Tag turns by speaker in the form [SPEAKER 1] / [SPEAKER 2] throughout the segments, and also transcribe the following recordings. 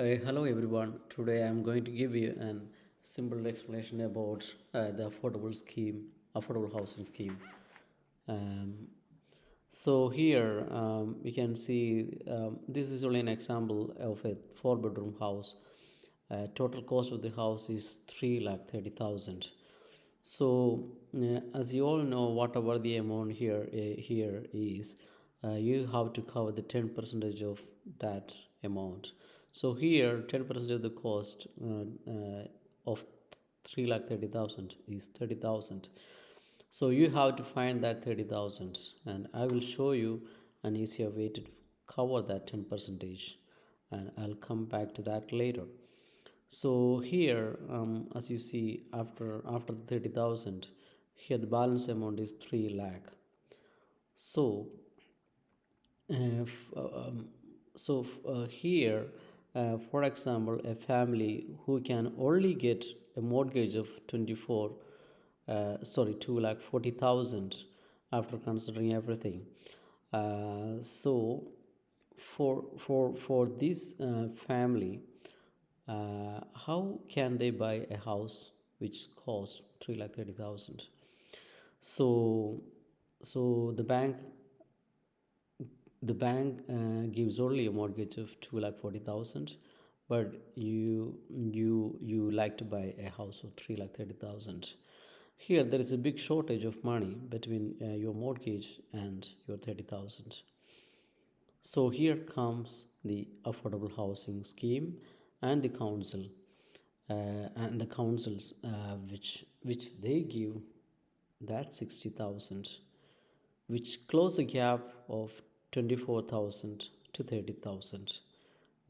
[SPEAKER 1] Hello everyone. Today I am going to give you an simple explanation about the affordable housing scheme. Um, so here we can see this is only an example of a four-bedroom house. Total cost of the house is 3,30,000. So, as you all know, whatever the amount here is, you have to cover the 10 percentage of that amount. So here, 10% of the cost of 3,30,000 is 30,000. So you have to find that 30,000, and I will show you an easier way to cover that 10 percentage, and I'll come back to that later. So here, as you see, after the 30,000, here the balance amount is 3 lakh. So, f- um, here, for example, a family who can only get a mortgage of 2 lakh 40,000 after considering everything. So, for this family, how can they buy a house which costs 3,30,000? So, the bank gives only a mortgage of 2,40,000, but you like to buy a house of 3,30,000. Here there is a big shortage of money between your mortgage and your 30,000. So here comes the affordable housing scheme and the council and the councils which they give that 60,000, which close the gap of 24,000 to 30,000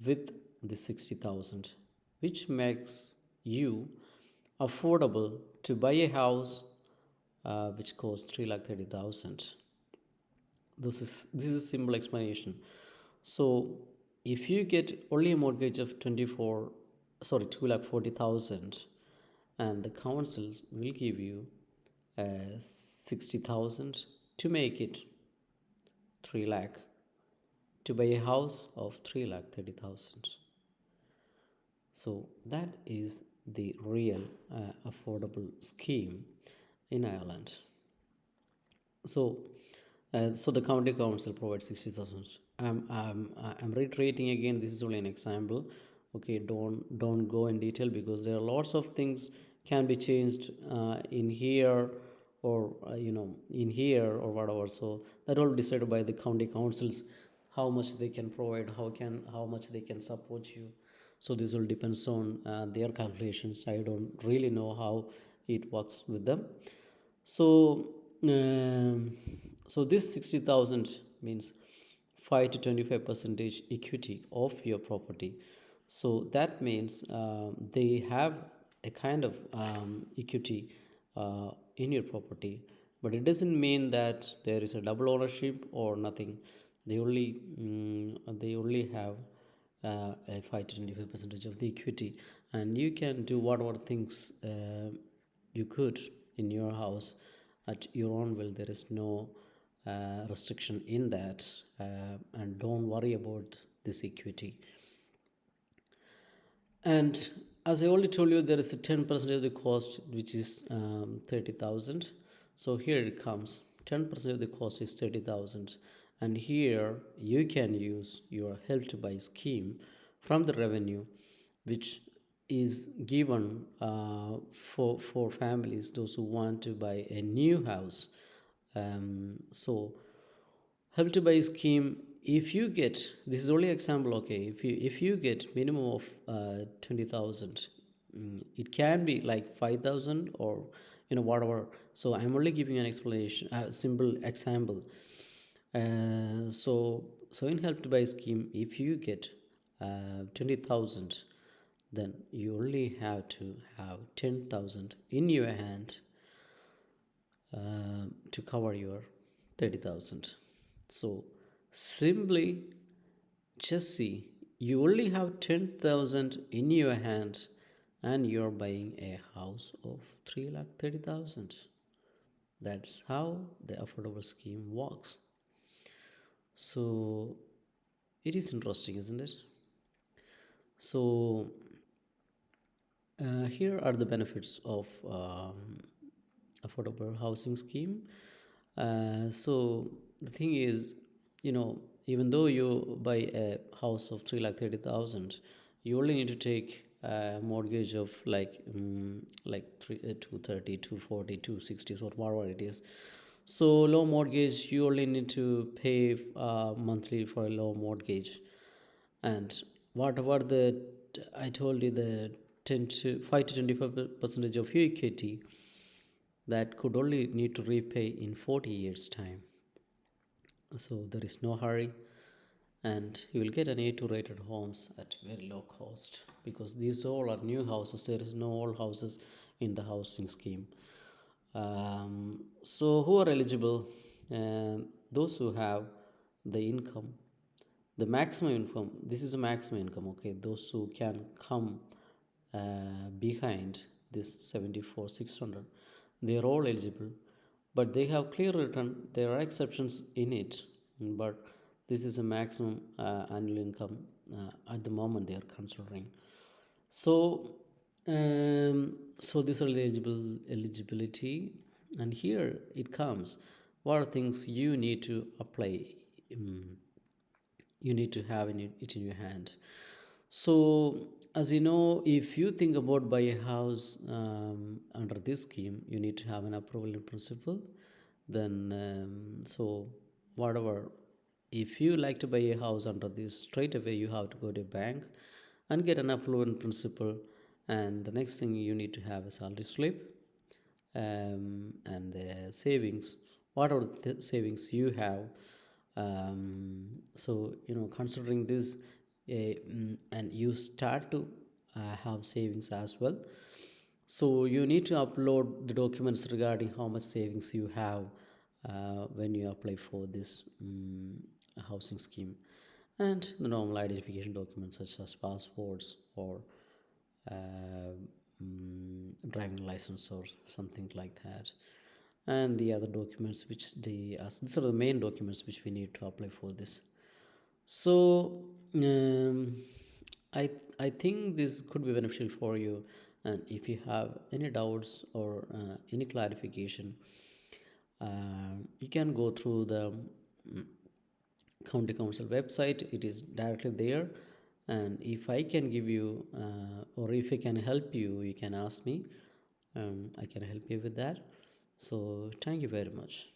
[SPEAKER 1] with the 60,000, which makes you affordable to buy a house which costs 3,30,000. This is simple explanation. So if you get only a mortgage of 2,40,000, and the councils will give you 60,000 to make it 3 lakh to buy a house of 3,30,000. So that is the real affordable scheme in Ireland. So the county council provides 60,000. I'm reiterating again. This is only an example. Okay, don't go in detail because there are lots of things can be changed in here or in here or whatever. So that all decided by the county councils, how much they can provide, how much they can support you. So this all depends on their calculations. I don't really know how it works with them. So, this 60,000 means 5 to 25 percentage equity of your property. So that means they have a kind of equity in your property, but it doesn't mean that there is a double ownership or nothing. They only have a 5 to 25 percentage of the equity, and you can do whatever things you could in your house at your own will. There is no restriction in that, and don't worry about this equity. And as I already told you, there is a 10% of the cost, which is 30,000. So here it comes, 10% of the cost is 30,000, and here you can use your help to buy scheme from the revenue, which is given for families those who want to buy a new house. So help to buy scheme, if you get, this is only example, okay, if you get minimum of 20,000, it can be like 5,000 or whatever. So I'm only giving an explanation, a simple example. So in help to buy scheme, if you get 20,000, then you only have to have 10,000 in your hand to cover your 30,000. So simply just see, you only have 10,000 in your hand and you're buying a house of 3,30,000. That's how the affordable scheme works. So it is interesting, isn't it? So here are the benefits of affordable housing scheme. So the thing is, even though you buy a house of 3,30,000, you only need to take a mortgage of like 230, 240, 260, or whatever it is. So low mortgage, you only need to pay monthly for a low mortgage. And whatever the I told you, the 10 to 5 to 25 percentage of your equity, that could only need to repay in 40 years time. So there is no hurry, and you will get an A2 rated homes at very low cost, because these all are new houses. There is no old houses in the housing scheme. So who are eligible? Those who have the income, the maximum income. This is a maximum income. Okay, those who can come behind this 74,600, they are all eligible, but they have clear return. There are exceptions in it, but this is a maximum annual income at the moment they are considering. So so these are the eligibility, and here it comes. What are things you need to apply? um, you need to have it in your hand. So, as you know, if you think about buy a house under this scheme, you need to have an approval in principle. Then, so whatever, if you like to buy a house under this, straight away you have to go to a bank and get an approval in principle. And the next thing, you need to have a salary slip and the savings, whatever the savings you have. So considering this, and you start to have savings as well. So you need to upload the documents regarding how much savings you have when you apply for this housing scheme, and the normal identification documents such as passports or uh, driving license or something like that, and the other documents which they ask. These are the main documents which we need to apply for this. So I I think this could be beneficial for you. And if you have any doubts or any clarification, you can go through the county council website. It is directly there. And if I can give you or if I can help you, you can ask me. I can help you with that. So thank you very much.